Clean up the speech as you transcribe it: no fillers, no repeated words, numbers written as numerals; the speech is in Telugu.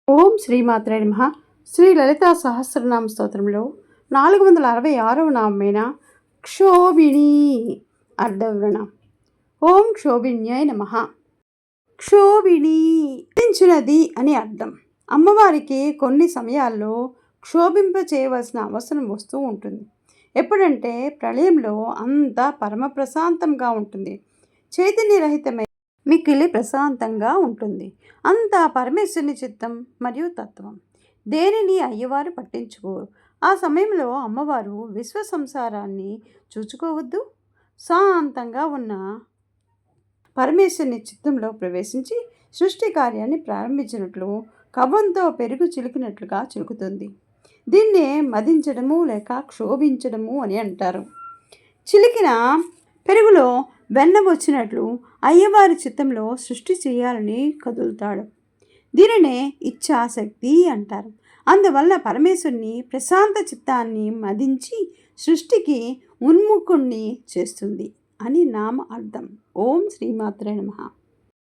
ఓం శ్రీమాత్రే నమః. శ్రీ లలితా సహస్రనామ స్తోత్రంలో 466వ నామమైన క్షోభిణి అర్ధవివరణ. ఓం క్షోభిణ్యాయ నమః. క్షోభిణి క్షోభించినది అని అర్థం. అమ్మవారికి కొన్ని సమయాల్లో క్షోభింప చేయవలసిన అవసరం వస్తూ ఉంటుంది. ఎప్పుడంటే ప్రళయంలో అంతా పరమ ప్రశాంతంగా ఉంటుంది, చైతన్యరహితమై మిక్కిలి ప్రశాంతంగా ఉంటుంది. అంతా పరమేశ్వరుని చిత్తం మరియు తత్వం. దేనిని అయ్యవారు పట్టించుకోరు. ఆ సమయంలో అమ్మవారు విశ్వ సంసారాన్ని చూచుకోవద్దు. శాంతంగా ఉన్న పరమేశ్వరుని చిత్తంలో ప్రవేశించి సృష్టి కార్యాన్ని ప్రారంభించినట్లు కవ్వంతో పెరుగు చిలికినట్లుగా చిలుకుతుంది. దీన్నే మదించడము లేక క్షోభించడము అని అంటారు. చిలికిన పెరుగులో వెన్న వచ్చినట్లు అయ్యవారి చిత్తంలో సృష్టి చేయాలని కదులుతాడు. దీనినే ఇచ్ఛాశక్తి అంటారు. అందువల్ల పరమేశ్వరుని ప్రశాంత చిత్తాన్ని మదించి సృష్టికి ఉన్ముఖుణ్ణి చేస్తుంది అని నామ అర్థం. ఓం శ్రీమాత్రే నమః.